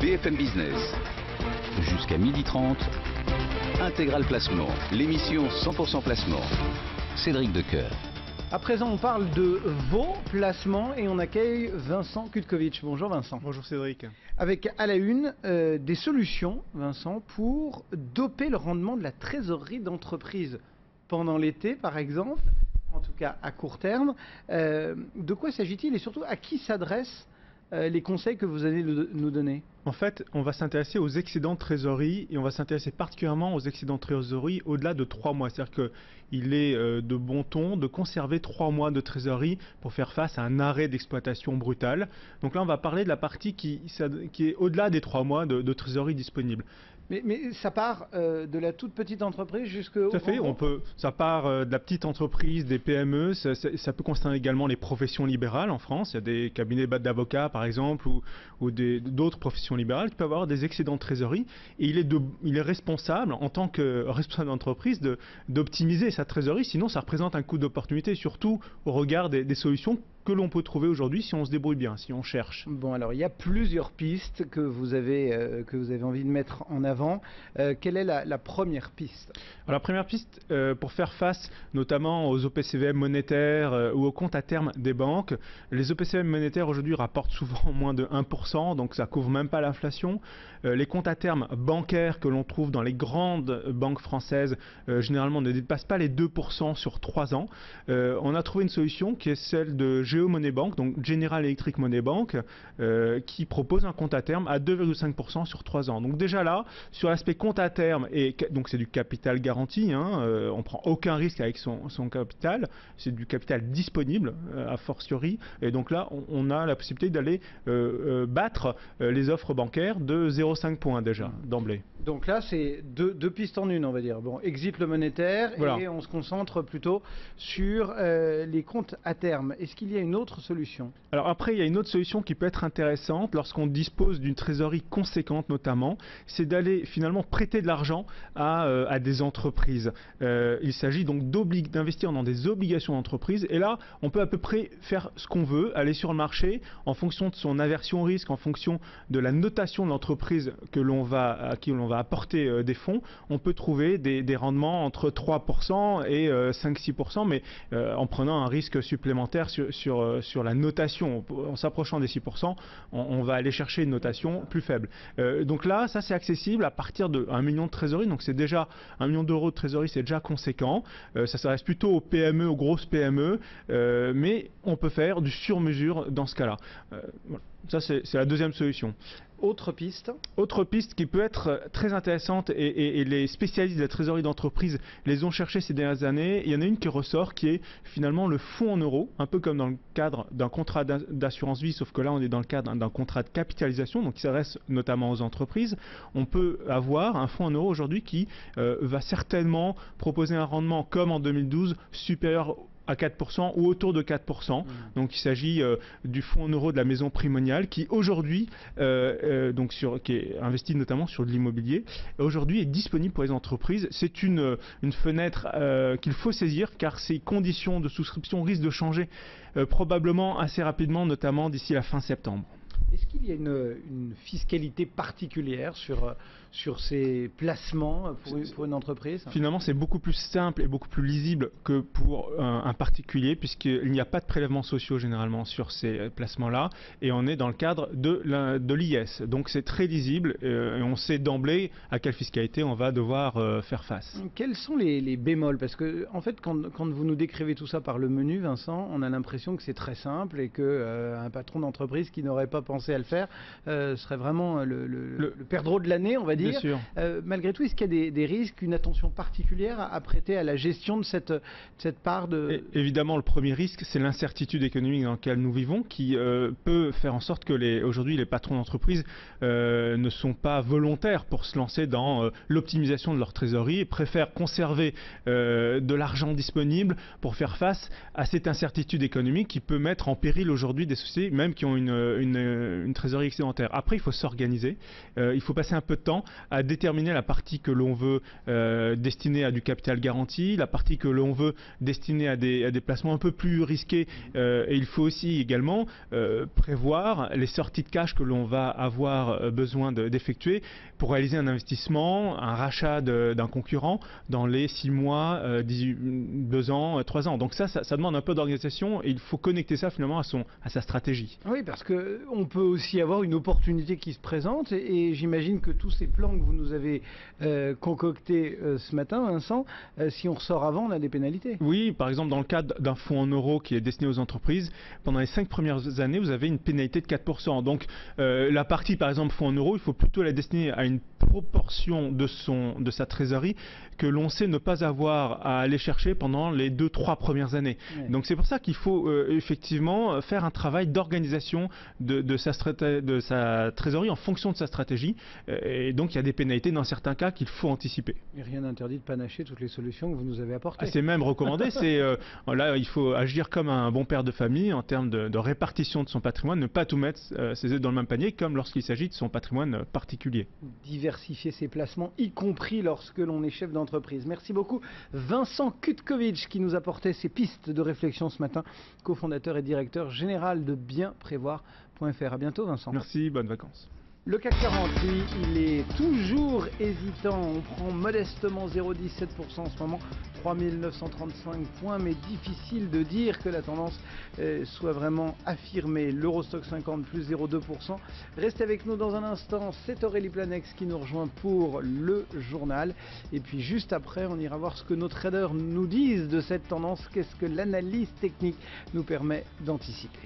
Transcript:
BFM Business. Jusqu'à 12h30, Intégral Placement, l'émission 100% placement. Cédric Decoeur. À présent, on parle de vos placements et on accueille Vincent Kutkovitch. Bonjour Vincent. Bonjour Cédric. Avec à la une des solutions, Vincent, pour doper le rendement de la trésorerie d'entreprise pendant l'été, par exemple, en tout cas à court terme. De quoi s'agit-il et surtout à qui s'adressent les conseils que vous allez nous donner? En fait, on va s'intéresser aux excédents de trésorerie et on va s'intéresser particulièrement aux excédents de trésorerie au-delà de 3 mois. C'est-à-dire qu'il est de bon ton de conserver 3 mois de trésorerie pour faire face à un arrêt d'exploitation brutal. Donc là, on va parler de la partie qui est au-delà des 3 mois de trésorerie disponible. Mais ça part de la toute petite entreprise jusqu'au... Tout à fait, ça part de la petite entreprise, des PME, ça peut concerner également les professions libérales en France. Il y a des cabinets d'avocats par exemple ou d'autres professions libérales qui peuvent avoir des excédents de trésorerie et il est responsable en tant que responsable d'entreprise d'optimiser sa trésorerie, sinon ça représente un coût d'opportunité, surtout au regard des solutions que l'on peut trouver aujourd'hui si on se débrouille bien, si on cherche. Bon, alors il y a plusieurs pistes que vous avez envie de mettre en avant. Quelle est la première piste? Alors, la première piste, pour faire face notamment aux OPCVM monétaires ou aux comptes à terme des banques, les OPCVM monétaires aujourd'hui rapportent souvent moins de 1%, donc ça couvre même pas l'inflation. Les comptes à terme bancaires que l'on trouve dans les grandes banques françaises, généralement ne dépassent pas les 2% sur 3 ans. On a trouvé une solution qui est celle de Géo Money Bank, donc General Electric Money Bank, qui propose un compte à terme à 2,5% sur 3 ans. Donc déjà là, sur l'aspect compte à terme, et donc c'est du capital garanti, on ne prend aucun risque avec son capital, c'est du capital disponible a fortiori, et donc là on a la possibilité d'aller battre les offres bancaires de 0,5 points déjà d'emblée. Donc là c'est deux pistes en une, on va dire. Bon, exit le monétaire, voilà. Et on se concentre plutôt sur les comptes à terme. Est-ce qu'il y a une autre solution? Alors après, il y a une autre solution qui peut être intéressante lorsqu'on dispose d'une trésorerie conséquente notamment, c'est d'aller finalement prêter de l'argent à des entreprises. Il s'agit donc d'investir dans des obligations d'entreprise et là, on peut à peu près faire ce qu'on veut, aller sur le marché en fonction de son aversion au risque, en fonction de la notation de l'entreprise à qui l'on va apporter des fonds. On peut trouver des rendements entre 3% et 5-6%, mais en prenant un risque supplémentaire sur la notation. En s'approchant des 6%, on va aller chercher une notation plus faible. Donc là, ça c'est accessible à partir de 1 million de trésorerie, donc c'est déjà 1 million d'euros de trésorerie, c'est déjà conséquent. Ça s'adresse plutôt aux PME, aux grosses PME, mais on peut faire du sur-mesure dans ce cas-là. Voilà. Ça c'est la deuxième solution. Autre piste qui peut être très intéressante et les spécialistes de la trésorerie d'entreprise les ont cherchés ces dernières années. Il y en a une qui ressort qui est finalement le fonds en euros, un peu comme dans le cadre d'un contrat d'assurance vie, sauf que là on est dans le cadre d'un contrat de capitalisation, donc qui s'adresse notamment aux entreprises. On peut avoir un fonds en euros aujourd'hui qui va certainement proposer un rendement comme en 2012 supérieur à 4% ou autour de 4%. Donc il s'agit du fonds en euros de la maison primoniale qui aujourd'hui, qui est investi notamment sur de l'immobilier, aujourd'hui est disponible pour les entreprises. C'est une fenêtre qu'il faut saisir car ces conditions de souscription risquent de changer probablement assez rapidement, notamment d'ici la fin septembre. Est-ce qu'il y a une fiscalité particulière sur ces placements pour une entreprise? Finalement, c'est beaucoup plus simple et beaucoup plus lisible que pour un particulier, puisqu'il n'y a pas de prélèvements sociaux généralement sur ces placements-là, et on est dans le cadre de l'IS. Donc c'est très lisible, et on sait d'emblée à quelle fiscalité on va devoir faire face. Quels sont les bémols? Parce que en fait, quand vous nous décrivez tout ça par le menu, Vincent, on a l'impression que c'est très simple et qu'un patron d'entreprise qui n'aurait pas pensé à le faire serait vraiment le perdreau de l'année, on va dire. Bien sûr. Malgré tout, est-ce qu'il y a des risques, une attention particulière à prêter à la gestion de cette part de... Évidemment, le premier risque, c'est l'incertitude économique dans laquelle nous vivons, qui peut faire en sorte que aujourd'hui les patrons d'entreprise ne sont pas volontaires pour se lancer dans l'optimisation de leur trésorerie et préfèrent conserver de l'argent disponible pour faire face à cette incertitude économique qui peut mettre en péril aujourd'hui des sociétés, même qui ont une une trésorerie excédentaire. Après, il faut s'organiser. Il faut passer un peu de temps à déterminer la partie que l'on veut destiner à du capital garanti, la partie que l'on veut destiner à des placements un peu plus risqués. Et il faut aussi également prévoir les sorties de cash que l'on va avoir besoin d'effectuer pour réaliser un investissement, un rachat d'un concurrent dans les 6 mois, 2 ans, 3 ans. Donc ça demande un peu d'organisation et il faut connecter ça finalement à sa stratégie. Oui, parce qu'on peut aussi avoir une opportunité qui se présente et j'imagine que tous ces plans que vous nous avez concoctés ce matin, Vincent, si on ressort avant, on a des pénalités. Oui, par exemple, dans le cadre d'un fonds en euros qui est destiné aux entreprises, pendant les 5 premières années, vous avez une pénalité de 4%. Donc la partie, par exemple, fonds en euros, il faut plutôt la destiner à une proportion de sa trésorerie que l'on sait ne pas avoir à aller chercher pendant les 2-3 premières années. Ouais. Donc c'est pour ça qu'il faut effectivement faire un travail d'organisation de sa trésorerie en fonction de sa stratégie. Et donc il y a des pénalités dans certains cas qu'il faut anticiper. Et rien n'interdit de panacher toutes les solutions que vous nous avez apportées. C'est même recommandé. Là, il faut agir comme un bon père de famille en termes de répartition de son patrimoine, ne pas tout mettre ses œufs dans le même panier, comme lorsqu'il s'agit de son patrimoine particulier. Diversifier ses placements, y compris lorsque l'on est chef d'entreprise. Merci beaucoup Vincent Kutkovitch qui nous apportait ces pistes de réflexion ce matin, cofondateur et directeur général de bienprévoir.fr. À bientôt Vincent. Merci, bonnes vacances. Le CAC 40, lui, il est toujours hésitant. On prend modestement 0,17% en ce moment, 3935 points, mais difficile de dire que la tendance soit vraiment affirmée. L'Eurostock 50 plus 0,2%. Restez avec nous dans un instant, c'est Aurélie Planex qui nous rejoint pour le journal. Et puis juste après, on ira voir ce que nos traders nous disent de cette tendance, qu'est-ce que l'analyse technique nous permet d'anticiper.